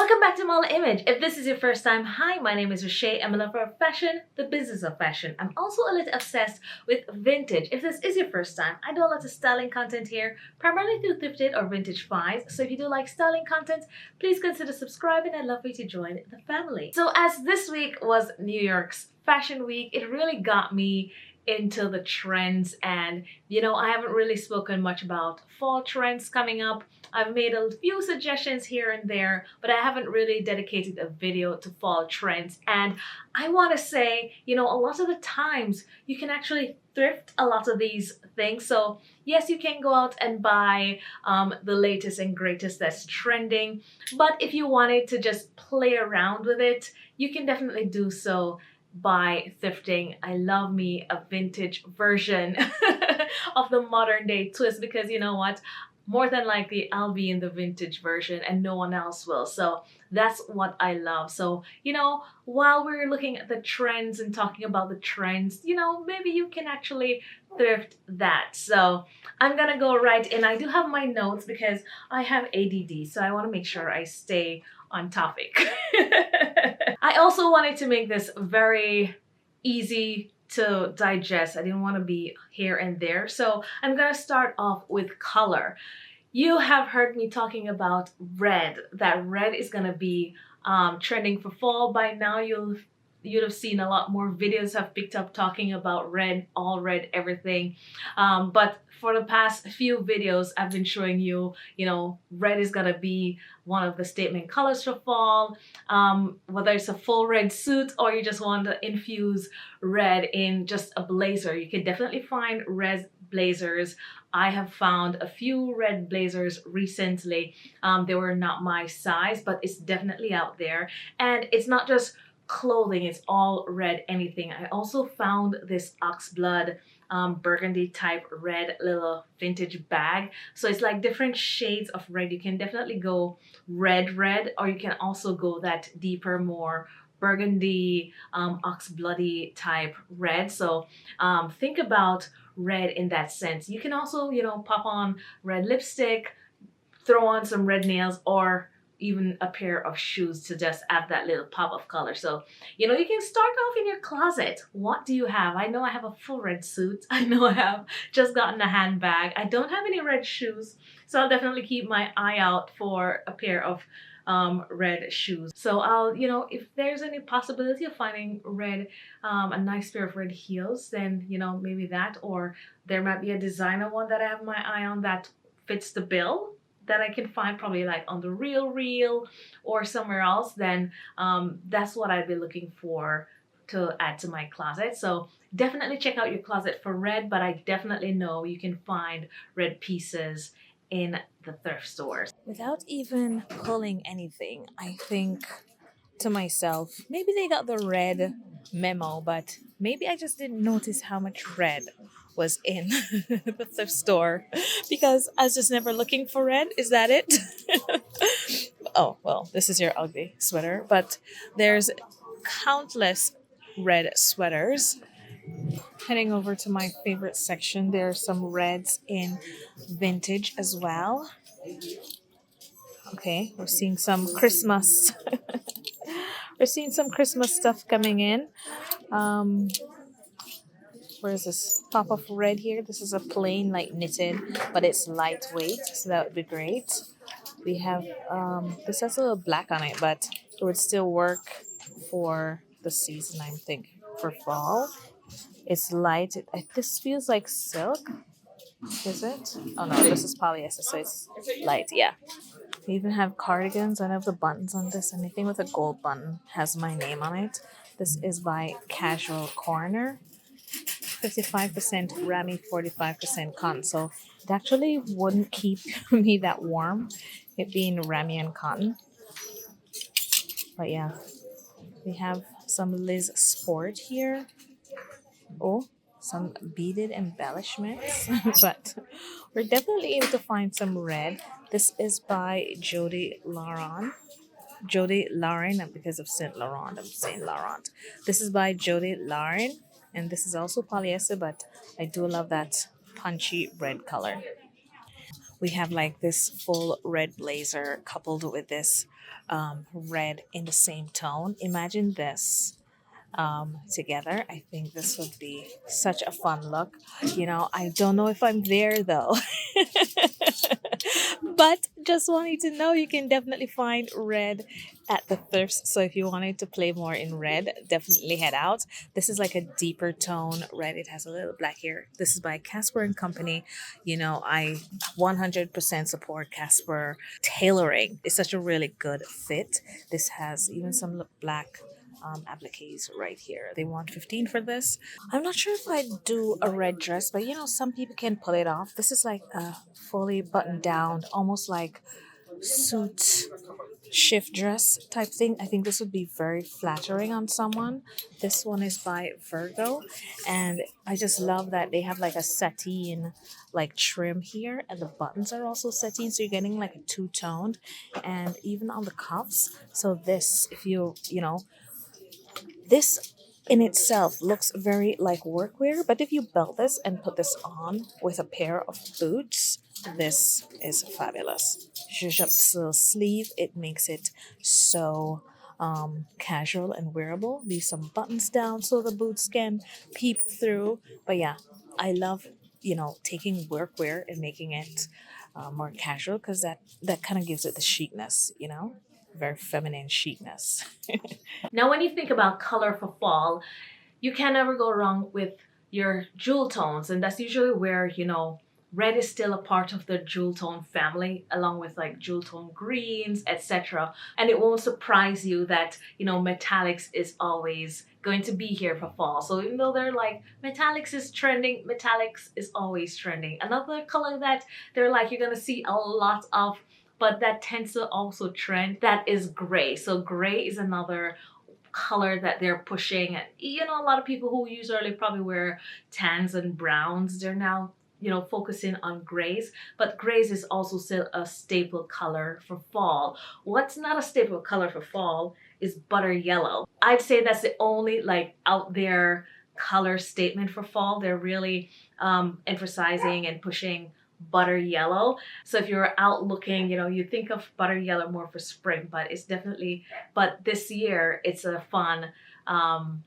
Welcome back to Mall Image. If this is your first time, hi, my name is RUSHAE. I'm a lover of fashion, the business of fashion. I'm also a little obsessed with vintage. If this is your first time, I do a lot of styling content here, primarily through thrifted or vintage finds. So if you do like styling content, please consider subscribing. I'd love for you to join the family. So as this week was New York's Fashion Week, it really got me into the trends, and I haven't really spoken much about fall trends coming up. I've made a few suggestions here and there, but I haven't really dedicated a video to fall trends. And I want to say, a lot of the times you can actually thrift a lot of these things. So yes, you can go out and buy the latest and greatest that's trending, but if you wanted to just play around with it, you can definitely do so by thrifting. I love me a vintage version of the modern day twist, because you know what? More than likely, I'll be in the vintage version and no one else will. So that's what I love. So, while we're looking at the trends and talking about the trends, maybe you can actually thrift that. So I'm gonna go right in. I do have my notes because I have ADD, so I want to make sure I stay on topic. I also wanted to make this very easy to digest. I didn't want to be here and there. So I'm going to start off with color. You have heard me talking about red, that red is going to be trending for fall. By now you'd have seen a lot more videos have picked up talking about red, all red, everything. But for the past few videos, I've been showing you, red is gonna be one of the statement colors for fall. Whether it's a full red suit or you just want to infuse red in just a blazer, you can definitely find red blazers. I have found a few red blazers recently. They were not my size, but it's definitely out there. And it's not just clothing, it's all red anything. I also found this oxblood burgundy type red little vintage bag. So it's like different shades of red. You can definitely go red, or you can also go that deeper, more burgundy, oxbloody type red. So think about red in that sense. You can also, pop on red lipstick, throw on some red nails, or even a pair of shoes to just add that little pop of color. So, you can start off in your closet. What do you have? I know I have a full red suit. I know I have just gotten a handbag. I don't have any red shoes, so I'll definitely keep my eye out for a pair of red shoes. So I'll, if there's any possibility of finding red, a nice pair of red heels, then, maybe that, or there might be a designer one that I have my eye on that fits the bill, that I can find probably like on the Real or somewhere else, then that's what I'd be looking for to add to my closet. So definitely check out your closet for red, but I definitely know you can find red pieces in the thrift stores. Without even pulling anything, I think to myself, maybe they got the red memo, but maybe I just didn't notice how much red was in the thrift store because I was just never looking for red. Is that it? Oh, well, this is your ugly sweater, but there's countless red sweaters. Heading over to my favorite section, there are some reds in vintage as well. Okay, we're seeing some Christmas. We're seeing some Christmas stuff coming in. Where is this pop of red here? This is a plain like knitted, but it's lightweight, so that would be great. We have this has a little black on it, but it would still work for the season, I'm thinking, for fall. It's light. This feels like silk. Is it? Oh no, this is polyester, so it's light. Yeah. We even have cardigans. I have the buttons on this. Anything with a gold button has my name on it. This is by Casual Corner. 55% rammy, 45% cotton. So it actually wouldn't keep me that warm, it being rammy and cotton. But yeah, we have some Liz Sport here. Oh, some beaded embellishments. But we're definitely able to find some red. This is by Jody Lauren. Jody Lauren, not because of Saint Laurent, I'm saying Laurent. This is by Jody Lauren, and this is also polyester, but I do love that punchy red color. We have like this full red blazer coupled with this red in the same tone. Imagine this together. I think this would be such a fun look. I don't know if I'm there though. But just want you to know you can definitely find red at the thrifts. So if you wanted to play more in red, definitely head out. This is like a deeper tone red. It has a little black here. This is by Casper and Company. I 100% support Casper tailoring. It's such a really good fit. This has even some black appliques right here. They want 15 for this. I'm not sure if I do a red dress, but some people can pull it off. This is like a fully buttoned down, almost like suit shift dress type thing. I think this would be very flattering on someone. This one is by Virgo, and I just love that they have like a sateen like trim here, and the buttons are also sateen, so you're getting like a two-toned, and even on the cuffs. So this, if this in itself looks very like workwear, but if you belt this and put this on with a pair of boots, this is fabulous. Zhuzh up the sleeve, it makes it so casual and wearable. Leave some buttons down so the boots can peep through. But yeah, I love taking workwear and making it more casual, because that kind of gives it the chicness, very feminine chicness. Now, when you think about color for fall, you can never go wrong with your jewel tones, and that's usually where red is still a part of the jewel tone family, along with like jewel tone greens, etc. And it won't surprise you that metallics is always going to be here for fall. So even though they're like metallics is trending, metallics is always trending. Another color that they're like you're gonna see a lot of, but that tends to also trend, that is gray. So gray is another color that they're pushing. And a lot of people who usually probably wear tans and browns, they're now focusing on grays. But grays is also still a staple color for fall. What's not a staple color for fall is butter yellow. I'd say that's the only like out there color statement for fall. They're really emphasizing and pushing butter yellow. So if you're out looking, you think of butter yellow more for spring, but but this year it's a fun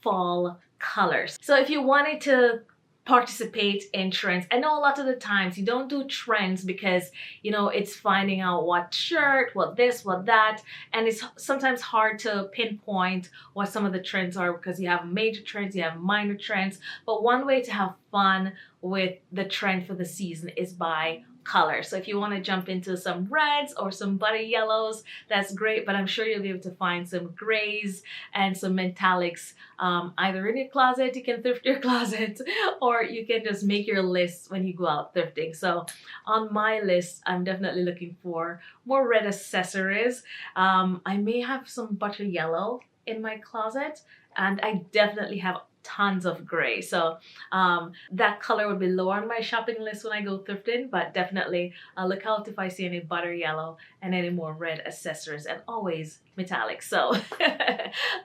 fall colors. So if you wanted to participate in trends, I know a lot of the times you don't do trends because it's finding out what shirt, what this, what that, and it's sometimes hard to pinpoint what some of the trends are, because you have major trends, you have minor trends. But one way to have fun with the trend for the season is by color. So if you want to jump into some reds or some butter yellows, that's great, but I'm sure you'll be able to find some grays and some metallics either in your closet. You can thrift your closet, or you can just make your list when you go out thrifting. So on my list, I'm definitely looking for more red accessories. I may have some butter yellow in my closet, and I definitely have tons of gray. So that color would be low on my shopping list when I go thrifting, but definitely look out if I see any butter yellow and any more red accessories, and always metallic. So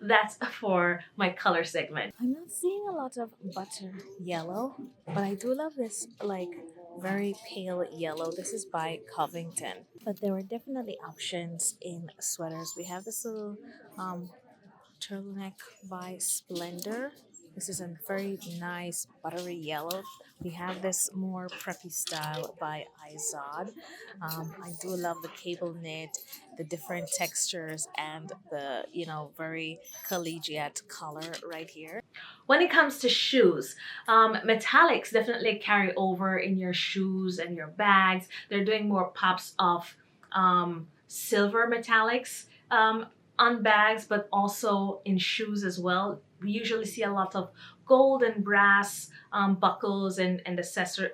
that's for my color segment. I'm not seeing a lot of butter yellow, but I do love this like very pale yellow. This is by Covington. But there are definitely options in sweaters. We have this little turtleneck by Splendor. This is a very nice buttery yellow. We have this more preppy style by Izod. I do love the cable knit, the different textures, and the very collegiate color right here. When it comes to shoes, metallics definitely carry over in your shoes and your bags. They're doing more pops of silver metallics on bags, but also in shoes as well. We usually see a lot of gold and brass buckles and accessory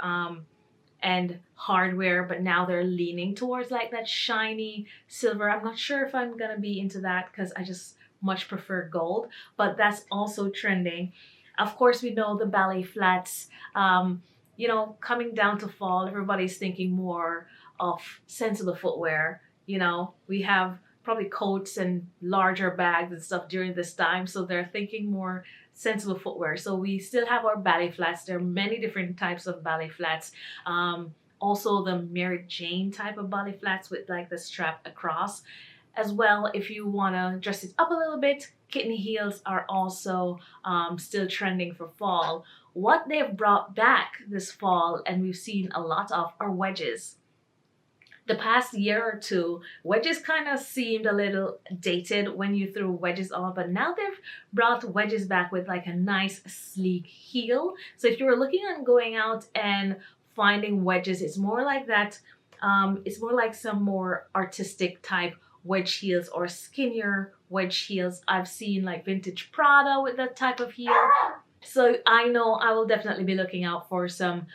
and hardware, but now they're leaning towards like that shiny silver. I'm not sure if I'm gonna be into that because I just much prefer gold, but that's also trending. Of course, we know the ballet flats. Coming down to fall, everybody's thinking more of sensible footwear. We have probably coats and larger bags and stuff during this time, so they're thinking more sensible footwear. So we still have our ballet flats. There are many different types of ballet flats. Also the Mary Jane type of belly flats with like the strap across. As well, if you want to dress it up a little bit, kitten heels are also still trending for fall. What they've brought back this fall, and we've seen a lot of, are wedges. The past year or two, wedges kind of seemed a little dated when you threw wedges on, but now they've brought wedges back with like a nice sleek heel. So if you were looking on going out and finding wedges, it's more like that. It's more like some more artistic type wedge heels or skinnier wedge heels. I've seen like vintage Prada with that type of heel. So I know I will definitely be looking out for some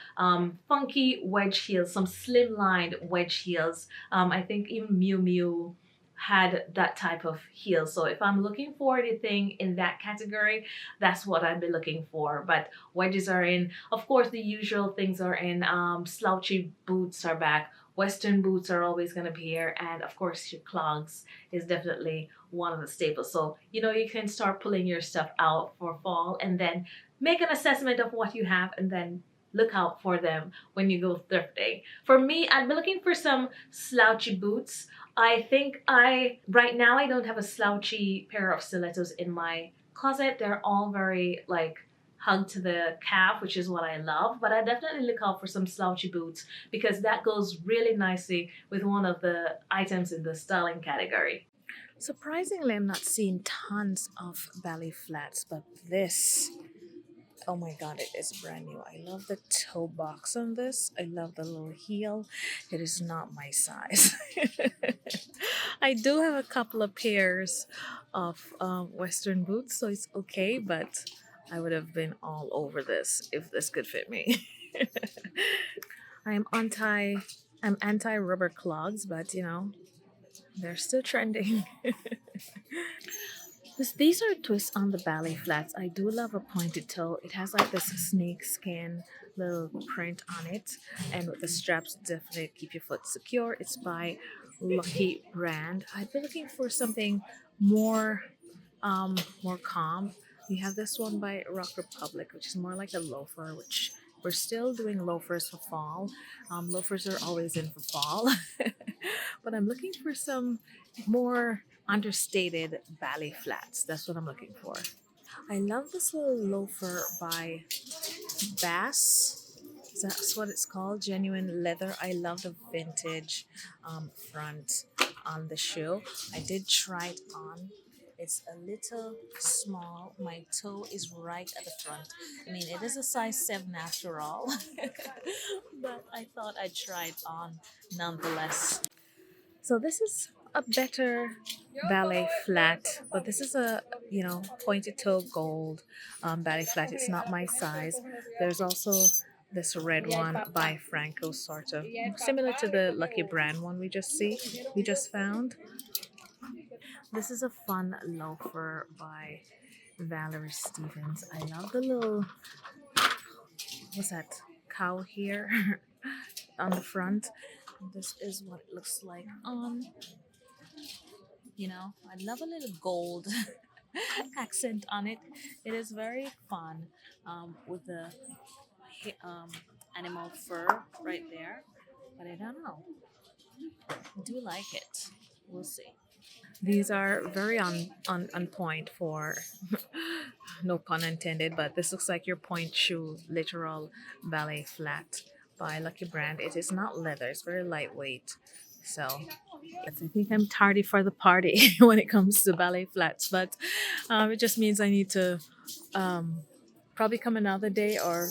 funky wedge heels, some slimline wedge heels. I think even Miu Miu had that type of heel. So if I'm looking for anything in that category, that's what I'd be looking for. But wedges are in. Of course, the usual things are in. Slouchy boots are back. Western boots are always going to be here. And of course, your clogs is definitely one of the staples. So, you know, you can start pulling your stuff out for fall and then make an assessment of what you have and then look out for them when you go thrifting. For me, I'd be looking for some slouchy boots. I think right now I don't have a slouchy pair of stilettos in my closet. They're all very like hug to the calf, which is what I love. But I definitely look out for some slouchy boots because that goes really nicely with one of the items in the styling category. Surprisingly, I'm not seeing tons of belly flats, but this, oh my god, it is brand new. I love the toe box on this. I love the little heel. It is not my size. I do have a couple of pairs of Western boots, so it's okay, but I would have been all over this if this could fit me. I am anti I'm anti rubber clogs, but you know, they're still trending. These are twists on the ballet flats. I do love a pointed toe. It has like this snake skin little print on it, and with the straps definitely keep your foot secure. It's by Lucky Brand. I'd be looking for something more more calm. We have this one by Rock Republic, which is more like a loafer, which we're still doing loafers for fall. Loafers are always in for fall, but I'm looking for some more understated ballet flats. That's what I'm looking for. I love this little loafer by Bass. That's what it's called, genuine leather. I love the vintage front on the shoe. I did try it on. It's a little small. My toe is right at the front. I mean, it is a size 7 after all, but I thought I'd try it on nonetheless. So this is a better ballet flat, but this is a pointed toe gold ballet flat. It's not my size. There's also this red one by Franco, sort of similar to the Lucky Brand one we just found. This is a fun loafer by Valerie Stevens. I love the little, what's that, cow here on the front. This is what it looks like on. You know, I love a little gold accent on it. It is very fun with the um, animal fur right there. But I don't know. I do like it. We'll see. These are very on point for no pun intended, but this looks like your point shoe literal ballet flat by Lucky Brand. It is not leather, it's very lightweight. So I think I'm tardy for the party when it comes to ballet flats, but it just means I need to um, probably come another day or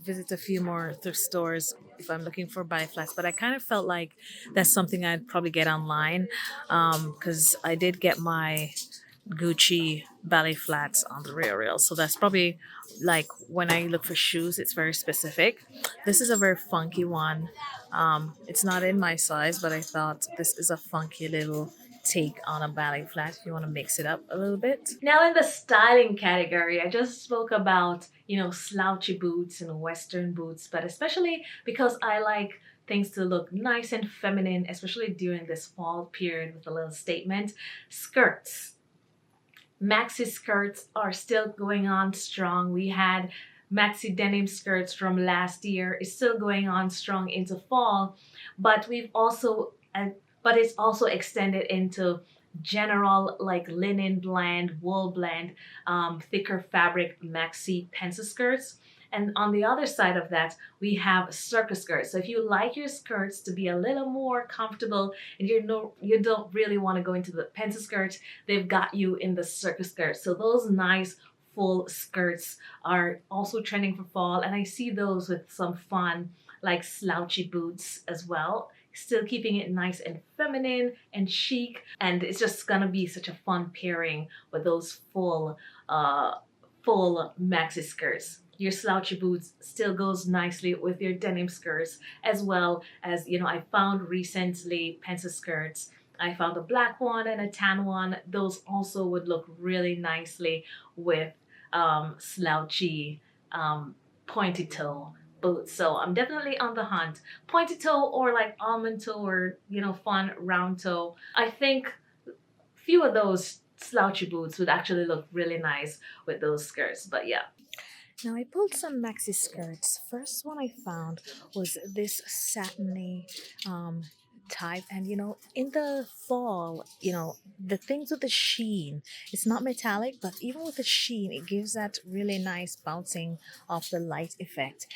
visit a few more thrift stores if I'm looking for ballet flats. But I kind of felt like that's something I'd probably get online because I did get my Gucci ballet flats on the real. So that's probably like when I look for shoes, it's very specific. This is a very funky one. It's not in my size, but I thought this is a funky little take on a ballet flat if you want to mix it up a little bit. Now in the styling category, I just spoke about, slouchy boots and Western boots, but especially because I like things to look nice and feminine, especially during this fall period with a little statement. Skirts. Maxi skirts are still going on strong. We had maxi denim skirts from last year is still going on strong into fall, but we've also but it's also extended into general like linen blend, wool blend, thicker fabric maxi pencil skirts. And on the other side of that, we have circus skirts. So if you like your skirts to be a little more comfortable and you don't really want to go into the pencil skirt, they've got you in the circus skirt. So those nice full skirts are also trending for fall, and I see those with some fun like slouchy boots as well, still keeping it nice and feminine and chic. And it's just gonna be such a fun pairing with those uh full maxi skirts. Your slouchy boots still goes nicely with your denim skirts, as well as, I found recently pencil skirts. I found a black one and a tan one. Those also would look really nicely with slouchy pointy toe boots. So I'm definitely on the hunt. Pointy toe or like almond toe or, fun round toe. I think few of those slouchy boots would actually look really nice with those skirts. But yeah. Now I pulled some maxi skirts. First one I found was this satiny type, and in the fall, the things with the sheen, it's not metallic, but even with the sheen, it gives that really nice bouncing off the light effect.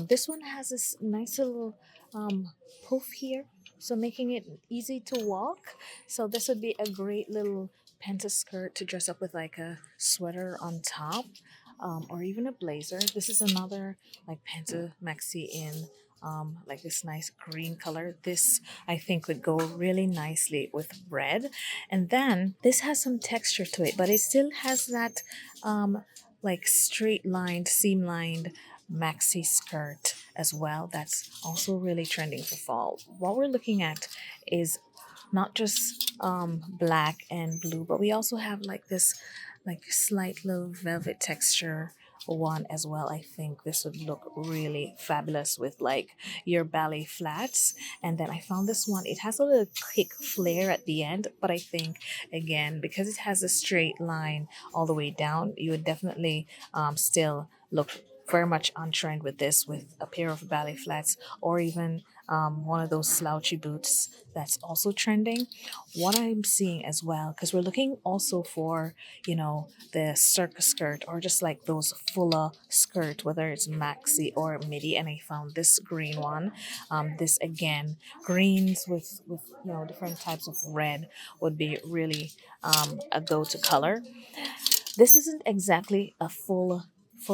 This one has this nice little poof here, so making it easy to walk. So this would be a great little penta skirt to dress up with like a sweater on top, or even a blazer. This is another like panta maxi in like this nice green color. This I think would go really nicely with red. And then this has some texture to it, but it still has that like straight lined, seam lined maxi skirt as well. That's also really trending for fall. What we're looking at is not just black and blue, but we also have like this like slight little velvet texture one as well. I think this would look really fabulous with like your ballet flats. And then I found this one, it has a little kick flare at the end, but I think again because it has a straight line all the way down, you would definitely still look very much on trend with this, with a pair of ballet flats or even one of those slouchy boots that's also trending. What I'm seeing as well, because we're looking also for, the circus skirt or just like those fuller skirt, whether it's maxi or midi. And I found this green one. This again, greens with different types of red would be really a go-to color. This isn't exactly a full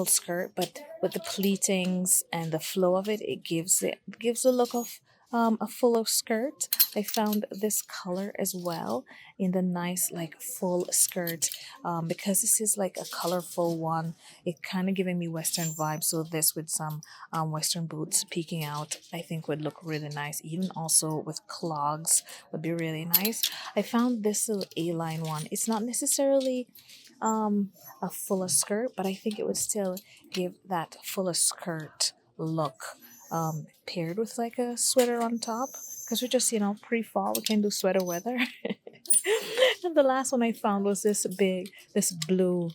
skirt, but with the pleatings and the flow of it, it gives a look of a fuller skirt. I found this color as well in the nice like full skirt, because this is like a colorful one. It kind of giving me Western vibes. So this with some Western boots peeking out, I think would look really nice. Even also with clogs would be really nice. I found this little A-line one. It's not necessarily a fuller skirt, but I think it would still give that fuller skirt look, paired with like a sweater on top. Because we're just, pre-fall, we can do sweater weather. And the last one I found was this blue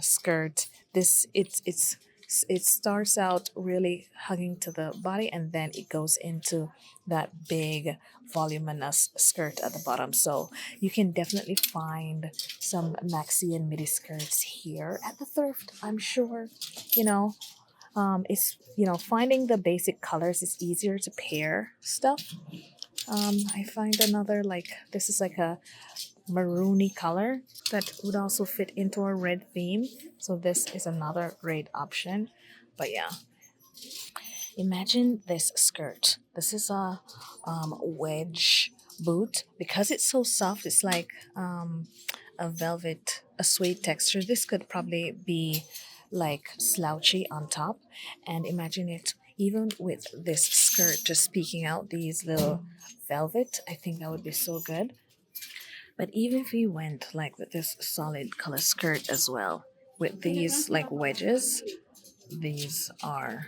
skirt. It starts out really hugging to the body, and then it goes into that big voluminous skirt at the bottom. So you can definitely find some maxi and midi skirts here at the thrift. I'm sure, you know, it's finding the basic colors is easier to pair stuff. I find another like this is like a maroony color that would also fit into a red theme. So this is another great option. But yeah, imagine this skirt. This is a wedge boot. Because it's so soft, it's like a velvet, a suede texture. This could probably be like slouchy on top. And imagine it even with this skirt just peeking out these little velvet. I think that would be so good. But even if you went like with this solid color skirt as well, with these like wedges, these are,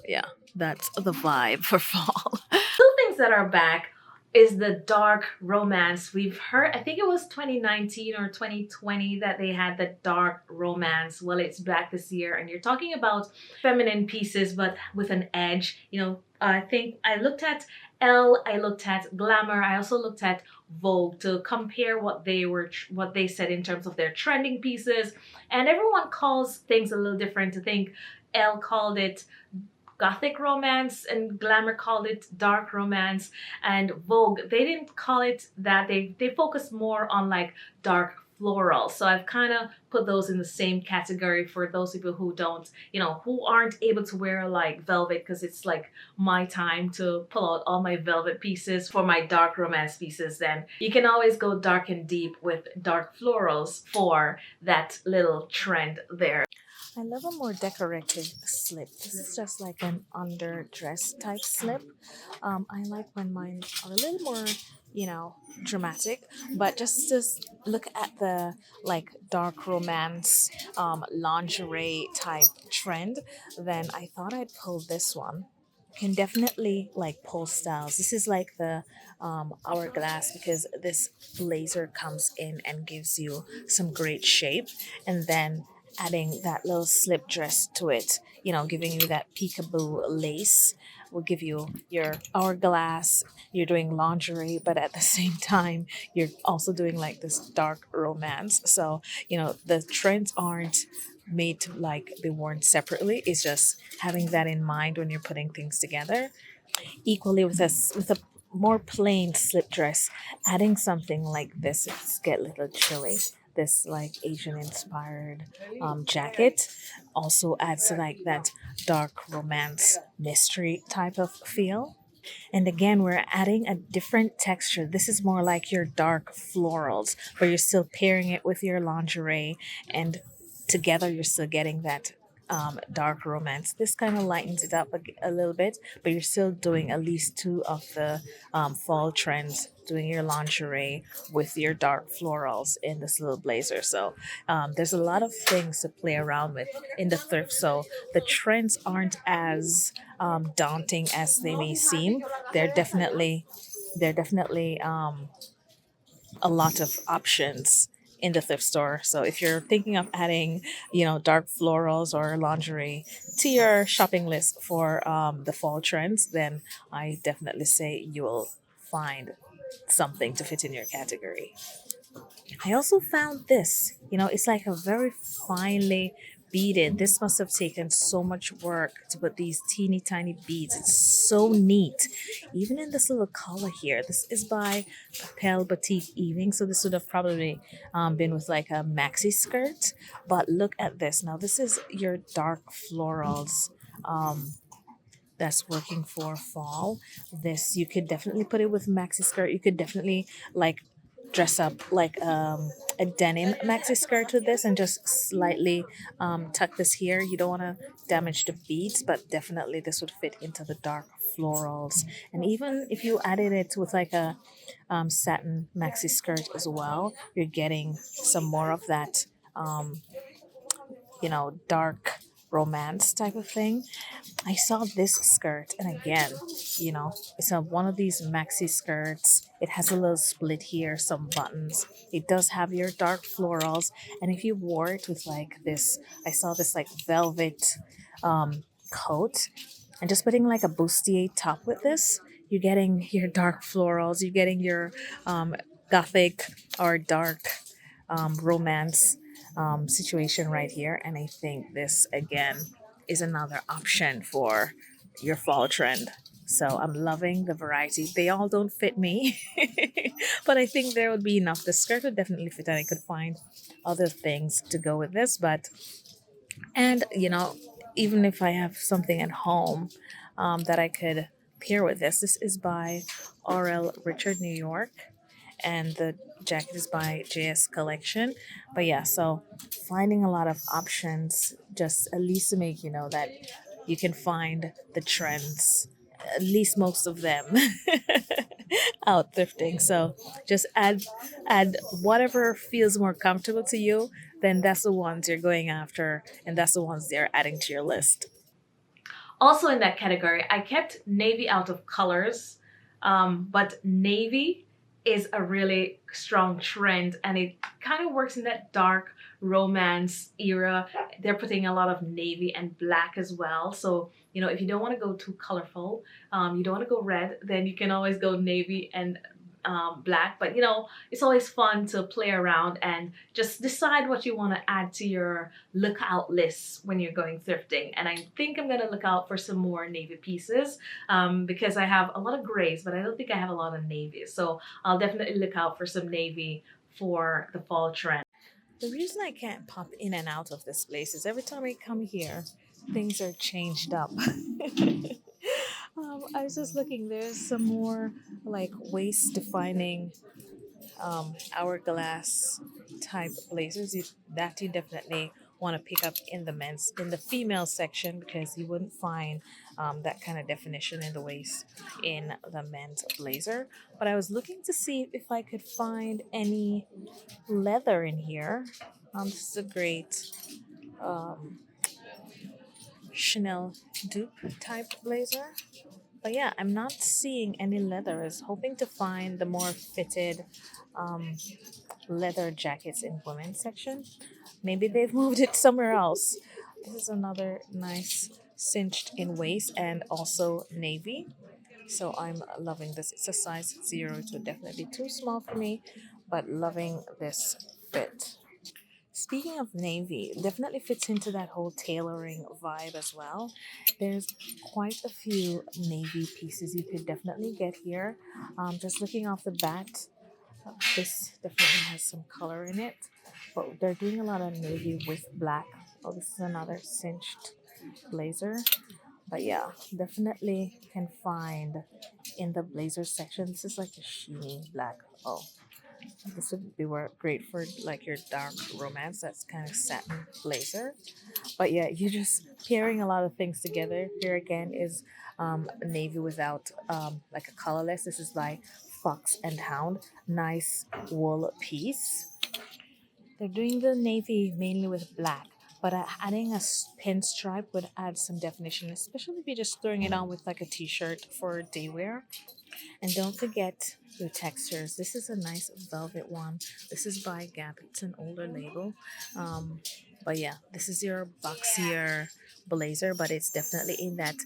yeah, that's the vibe for fall. Two things that are back is the dark romance. We've heard, I think it was 2019 or 2020 that they had the dark romance. Well, it's back this year, and you're talking about feminine pieces, but with an edge. I think I looked at Elle, I looked at Glamour, I also looked at Vogue to compare what they said in terms of their trending pieces, and everyone calls things a little different. I think Elle called it gothic romance and Glamour called it dark romance, and Vogue, they didn't call it that. They focus more on like dark floral. So I've kind of put those in the same category for those people who don't, who aren't able to wear like velvet, because it's like my time to pull out all my velvet pieces for my dark romance pieces. Then you can always go dark and deep with dark florals for that little trend there. I love a more decorative slip. This is just like an underdress type slip. I like when mine are a little more, dramatic. But just look at the like dark romance lingerie type trend, then I thought I'd pull this one. Can definitely like pull styles. This is like the hourglass, because this blazer comes in and gives you some great shape, and then adding that little slip dress to it, giving you that peekaboo lace will give you your hourglass. You're doing lingerie, but at the same time, you're also doing like this dark romance. So, the trends aren't made to like be worn separately. It's just having that in mind when you're putting things together. Equally with a more plain slip dress, adding something like this, it's get a little chilly. This like Asian inspired jacket also adds to like that dark romance mystery type of feel. And again, we're adding a different texture. This is more like your dark florals, where you're still pairing it with your lingerie, and together you're still getting that dark romance. This kind of lightens it up a little bit, but you're still doing at least two of the fall trends, doing your lingerie with your dark florals in this little blazer. So there's a lot of things to play around with in the thrift. So the trends aren't as daunting as they may seem. They're definitely a lot of options in the thrift store. So if you're thinking of adding, dark florals or lingerie to your shopping list for the fall trends, then I definitely say you will find something to fit in your category. I also found this. It's like a very finely beaded. This must have taken so much work to put these teeny tiny beads. It's so neat. Even in this little color here. This is by Papel Boutique Evening. So this would have probably been with like a maxi skirt. But look at this. Now this is your dark florals. That's working for fall. This you could definitely put it with maxi skirt. You could definitely like dress up like a denim maxi skirt with this, and just slightly tuck this here. You don't want to damage the beads, but definitely this would fit into the dark florals. And even if you added it with like a satin maxi skirt as well, you're getting some more of that dark romance type of thing. I saw this skirt, and again, it's one of these maxi skirts. It has a little split here, some buttons. It does have your dark florals, and if you wore it with like this, I saw this like velvet coat, and just putting like a bustier top with this, you're getting your dark florals, you're getting your gothic or dark romance situation right here. And I think this again is another option for your fall trend. So I'm loving the variety. They all don't fit me, but I think there would be enough. The skirt would definitely fit, and I could find other things to go with this. And even if I have something at home that I could pair with this is by R.L. Richard New York, and the jacket is by JS Collection. But yeah, so finding a lot of options, just at least to make you know that you can find the trends, at least most of them, out thrifting. So just add whatever feels more comfortable to you, then that's the ones you're going after, and that's the ones they're adding to your list. Also in that category, I kept navy out of colors But navy is a really strong trend, and it kind of works in that dark romance era. They're putting a lot of navy and black as well. So, you know, if you don't want to go too colorful, you don't want to go red, then you can always go navy and black. But you know, it's always fun to play around and just decide what you want to add to your lookout list when you're going thrifting. And I think I'm going to look out for some more navy pieces, because I have a lot of grays, but I don't think I have a lot of navies. So I'll definitely look out for some navy for the fall trend. The reason I can't pop in and out of this place is every time I come here, things are changed up. I was just looking, there's some more like waist defining hourglass type blazers that you definitely want to pick up in the female section, because you wouldn't find that kind of definition in the waist in the men's blazer. But I was looking to see if I could find any leather in here. This is a great um, Chanel dupe type blazer. But yeah, I'm not seeing any leather. I was hoping to find the more fitted um, leather jackets in women's section. Maybe they've moved it somewhere else. This is another nice cinched in waist and also navy. So I'm loving this. It's a size 0, so definitely too small for me, but loving this fit. Speaking of navy, it definitely fits into that whole tailoring vibe as well. There's quite a few navy pieces you could definitely get here. Just looking off the bat, this definitely has some color in it, but they're doing a lot of navy with black. Oh, this is another cinched blazer. But yeah, definitely can find in the blazer section. This is like a sheeny black. Oh, this would be great for like your dark romance. That's kind of satin blazer. But yeah, you're just pairing a lot of things together. Here again is navy without like a colorless. This is by Fox and Hound. Nice wool piece. They're doing the navy mainly with black, but adding a pinstripe would add some definition, especially if you're just throwing it on with like a t-shirt for day wear. And don't forget your textures. This is a nice velvet one. This is by Gap. It's an older label. But yeah, this is your boxier blazer, but it's definitely in that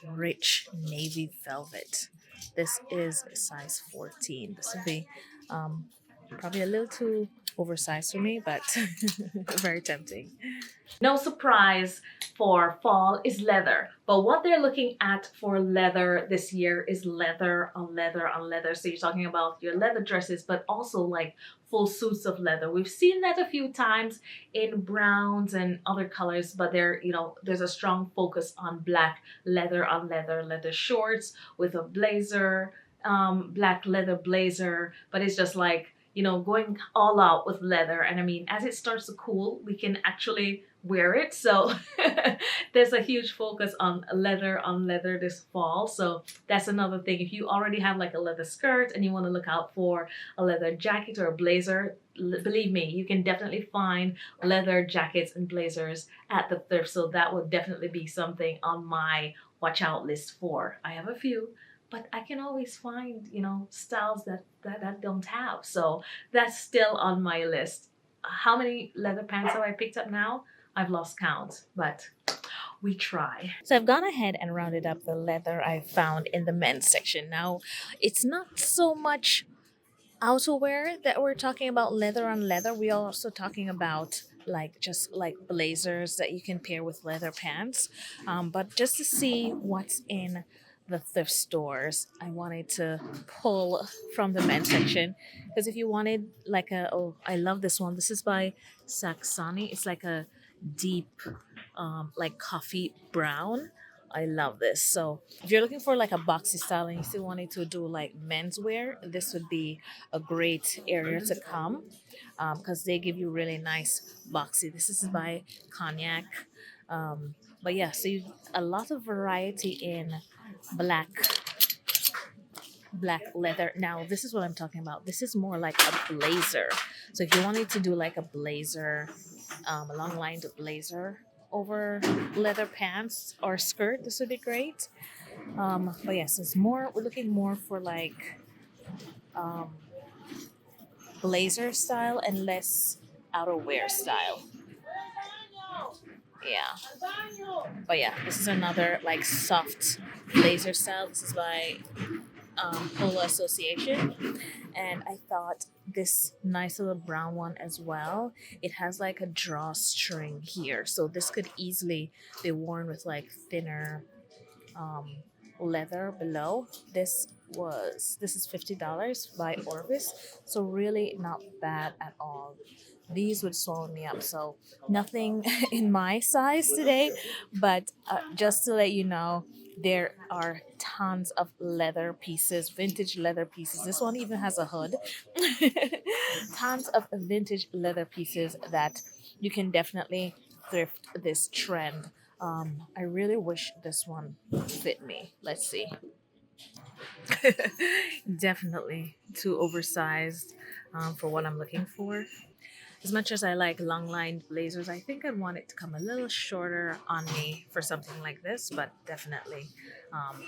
rich navy velvet. This is size 14. This would be probably a little too oversized for me, but very tempting. No surprise for fall is leather. But what they're looking at for leather this year is leather on leather on leather. So you're talking about your leather dresses, but also like full suits of leather. We've seen that a few times in browns and other colors, but there's a strong focus on black leather on leather, leather shorts with a blazer, black leather blazer. But it's just like, going all out with leather. And I mean, as it starts to cool, we can actually wear it. So there's a huge focus on leather this fall. So that's another thing. If you already have like a leather skirt and you want to look out for a leather jacket or a blazer, believe me, you can definitely find leather jackets and blazers at the thrift. So that would definitely be something on my watch out list for. I have a few, but I can always find, styles that I don't have. So that's still on my list. How many leather pants have I picked up now? I've lost count, but we try. So I've gone ahead and rounded up the leather I found in the men's section. Now, it's not so much outerwear that we're talking about leather on leather. We're also talking about like just like blazers that you can pair with leather pants. But just to see what's in the thrift stores, I wanted to pull from the men's section, because if you wanted like I love this one. This is by Saxony. It's like a deep like coffee brown. I love this. So if you're looking for like a boxy style and you still wanted to do like menswear, this would be a great area to come, because they give you really nice boxy. This is by Cognac. But yeah, so a lot of variety in black leather. Now this is what I'm talking about. This is more like a blazer. So if you wanted to do like a blazer, a long lined blazer over leather pants or skirt, this would be great. But yes, it's more, we're looking more for like um, blazer style and less outerwear style. Yeah. But yeah, this is another like soft blazer style. This is by Polo Association. And I thought this nice little brown one as well. It has like a drawstring here. So this could easily be worn with like thinner um, leather below. This is $50 by Orvis, so really not bad at all. These would swallow me up, so nothing in my size today, but just to let you know, there are tons of leather pieces, vintage leather pieces. This one even has a hood. Tons of vintage leather pieces that you can definitely thrift this trend. I really wish this one fit me. Let's see. Definitely too oversized for what I'm looking for. As much as I like long lined blazers, I think I'd want it to come a little shorter on me for something like this, but definitely, um,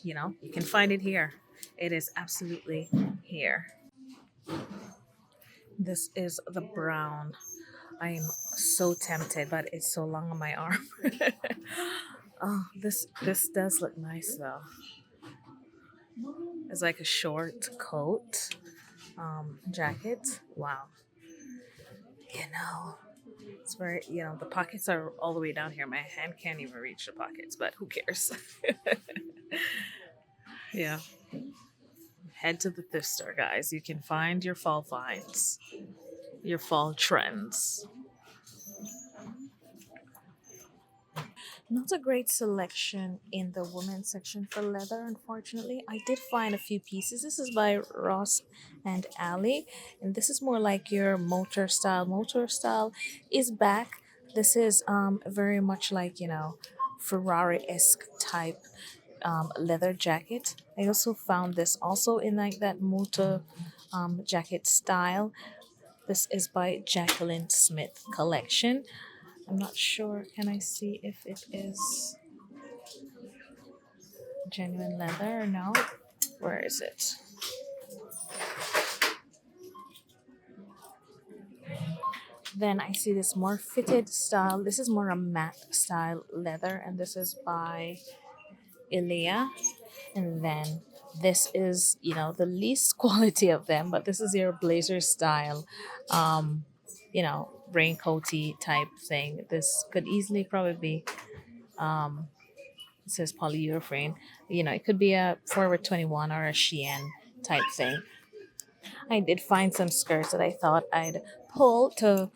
you can find it here. It is absolutely here. This is the brown. I am so tempted, but it's so long on my arm. Oh, this does look nice though. It's like a short coat, jacket. Wow. It's very, the pockets are all the way down here. My hand can't even reach the pockets, but who cares? Yeah. Head to the thrift store, guys. You can find your fall finds, your fall trends. Not a great selection in the women's section for leather, unfortunately. I did find a few pieces. This is by Ross and Ali, and this is more like your motor style. Motor style is back. This is very much like, Ferrari-esque type leather jacket. I also found this also in like that motor jacket style. This is by Jacqueline Smith collection. I'm not sure. Can I see if it is genuine leather or no? Where is it? Then I see this more fitted style. This is more a matte style leather, and this is by Ilia. And then this is, the least quality of them, but this is your blazer style, raincoaty type thing. This could easily probably be, it says polyurethane. It could be a Forever 21 or a Shein type thing. I did find some skirts that I thought I'd pull to,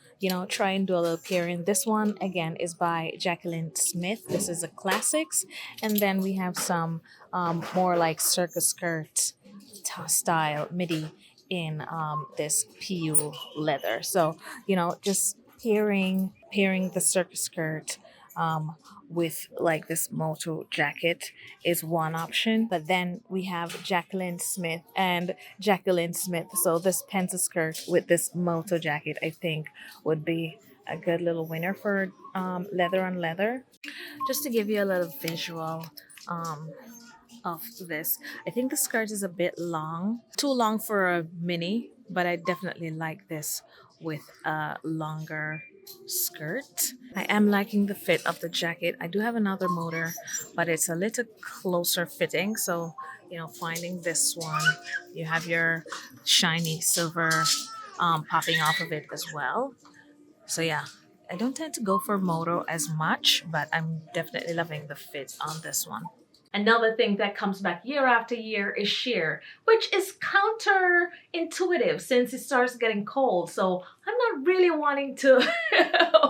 try and do a little pairing. This one, again, is by Jacqueline Smith. This is a classics. And then we have some more like circus skirt style midi in this PU leather. So, just pairing the circus skirt with like this moto jacket is one option. But then we have Jacqueline Smith. So this pencil skirt with this moto jacket, I think, would be a good little winner for leather on leather. Just to give you a little visual um, of this, I think the skirt is a bit long, too long for a mini, but I definitely like this with a longer skirt. I am liking the fit of the jacket. I do have another motor, but it's a little closer fitting. So, finding this one, you have your shiny silver popping off of it as well. So, yeah, I don't tend to go for moto as much, but I'm definitely loving the fit on this one. Another thing that comes back year after year is sheer, which is counterintuitive since it starts getting cold. So I'm not really wanting to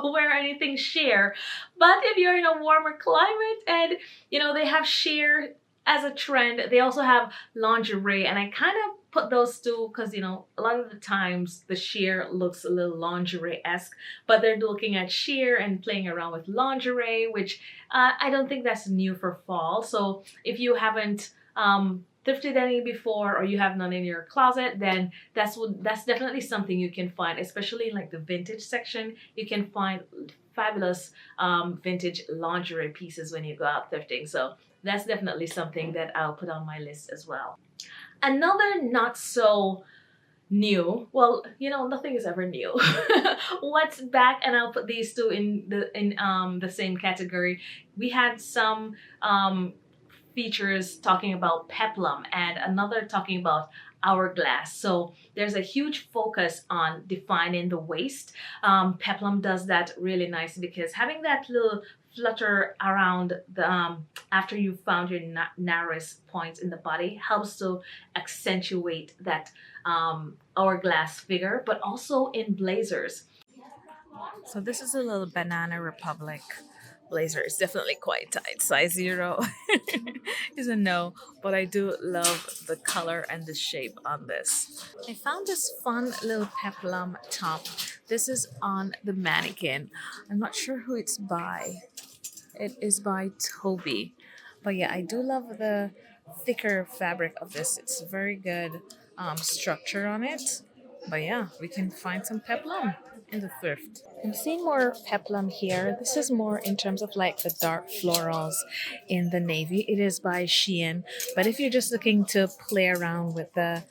wear anything sheer. But if you're in a warmer climate and, they have sheer as a trend, they also have lingerie. And I kind of put those two because, a lot of the times the sheer looks a little lingerie-esque, but they're looking at sheer and playing around with lingerie, which I don't think that's new for fall. So if you haven't thrifted any before or you have none in your closet, then that's definitely something you can find, especially in like the vintage section. You can find fabulous vintage lingerie pieces when you go out thrifting. So that's definitely something that I'll put on my list as well. Another not so new, well, nothing is ever new. What's back, and I'll put these two in the same category. We had some features talking about peplum and another talking about hourglass. So there's a huge focus on defining the waist. Peplum does that really nice because having that little flutter around the after you found your narrowest points in the body helps to accentuate that hourglass figure, but also in blazers. So this is a little Banana Republic blazer. It's definitely quite tight. Size 0 is a no, but I do love the color and the shape on this. I found this fun little peplum top. This is on the mannequin. I'm not sure who it's by. It is by Toby. But yeah, I do love the thicker fabric of this. It's very good structure on it. But yeah, we can find some peplum in the thrift. I'm seeing more peplum here. This is more in terms of like the dark florals in the navy. It is by Shein. But if you're just looking to play around with the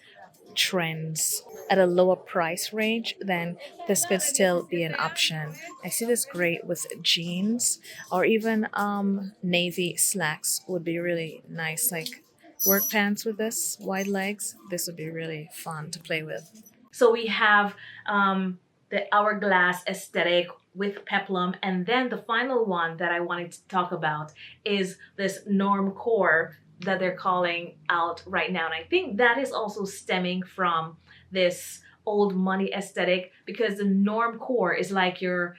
trends at a lower price range, then this could still be an option. I see this great with jeans or even navy slacks would be really nice. Like work pants with this, wide legs. This would be really fun to play with. So we have the hourglass aesthetic with peplum, and then the final one that I wanted to talk about is this normcore that they're calling out right now. And I think that is also stemming from this old money aesthetic, because the normcore is like your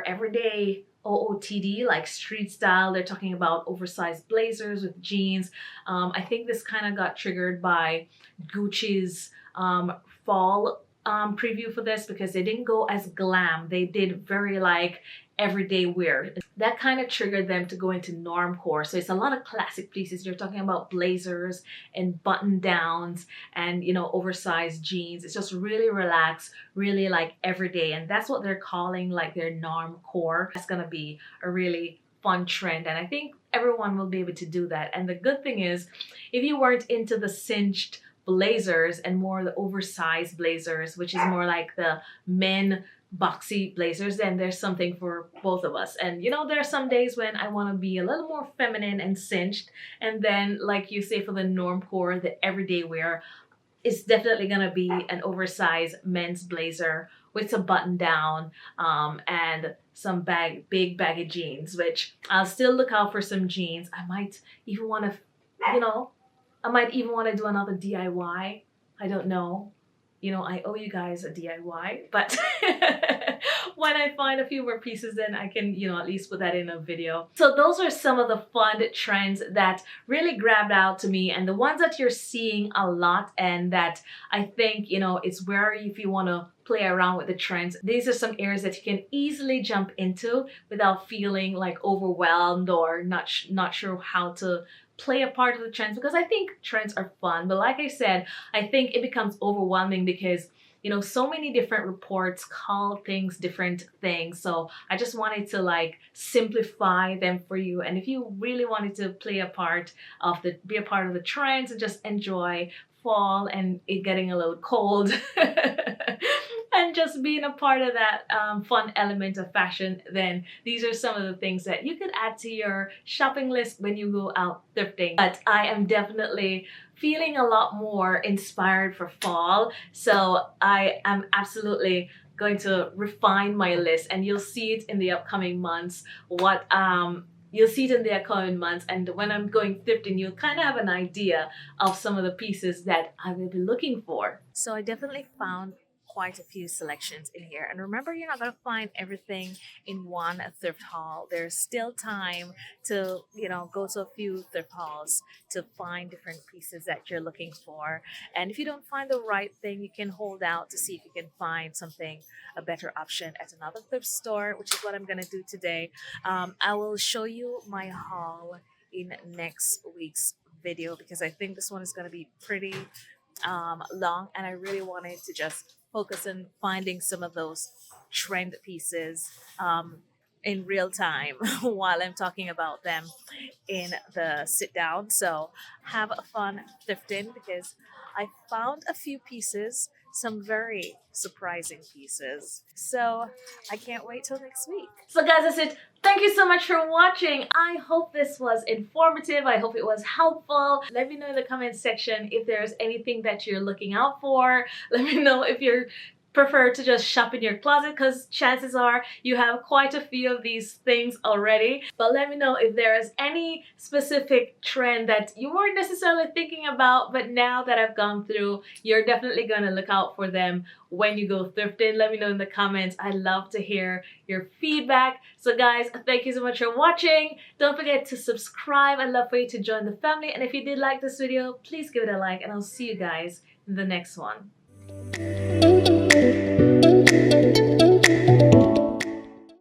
everyday OOTD, like street style. They're talking about oversized blazers with jeans. I think this kind of got triggered by Gucci's fall preview for this, because they didn't go as glam. They did very like everyday wear. That kind of triggered them to go into normcore. So it's a lot of classic pieces. You're talking about blazers and button downs and oversized jeans. It's just really relaxed, really like everyday, and that's what they're calling like their normcore. That's gonna be a really fun trend, and I think everyone will be able to do that. And the good thing is, if you weren't into the cinched blazers and more the oversized blazers, which is more like the men boxy blazers, then there's something for both of us. And there are some days when I want to be a little more feminine and cinched, and then like you say, for the normcore, the everyday wear, it's definitely gonna be an oversized men's blazer with some button down and some big baggy jeans, which I'll still look out for some jeans. I might even want to, do another DIY. I don't know. I owe you guys a DIY, but when I find a few more pieces, then I can, at least put that in a video. So those are some of the fun trends that really grabbed out to me, and the ones that you're seeing a lot, and that I think, it's where if you want to play around with the trends, these are some areas that you can easily jump into without feeling like overwhelmed or not sure how to play a part of the trends, because I think trends are fun. But like I said, I think it becomes overwhelming because so many different reports call things different things. So I just wanted to like simplify them for you. And if you really wanted to be a part of the trends and just enjoy fall and it getting a little cold and just being a part of that fun element of fashion, then these are some of the things that you could add to your shopping list when you go out thrifting. But I am definitely feeling a lot more inspired for fall, so I am absolutely going to refine my list, and you'll see it in the upcoming months. You'll see it in the upcoming months, and when I'm going thrifting, you'll kind of have an idea of some of the pieces that I will be looking for. So I definitely found quite a few selections in here. And remember, you're not going to find everything in one thrift haul. There's still time to, go to a few thrift hauls to find different pieces that you're looking for. And if you don't find the right thing, you can hold out to see if you can find something, a better option at another thrift store, which is what I'm going to do today. I will show you my haul in next week's video, because I think this one is going to be pretty long, and I really wanted to just focus on finding some of those trend pieces in real time while I'm talking about them in the sit down. So have a fun thrifting because I found a few pieces, some very surprising pieces. So I can't wait till next week. So guys, that's it. Thank you so much for watching. I hope this was informative. I hope it was helpful. Let me know in the comment section if there's anything that you're looking out for. Let me know if you're prefer to just shop in your closet, because chances are you have quite a few of these things already. But let me know if there is any specific trend that you weren't necessarily thinking about, but now that I've gone through, you're definitely going to look out for them when you go thrifting. Let me know in the comments. I love to hear your feedback. So guys, thank you so much for watching. Don't forget to subscribe. I'd love for you to join the family. And if you did like this video, please give it a like, and I'll see you guys in the next one.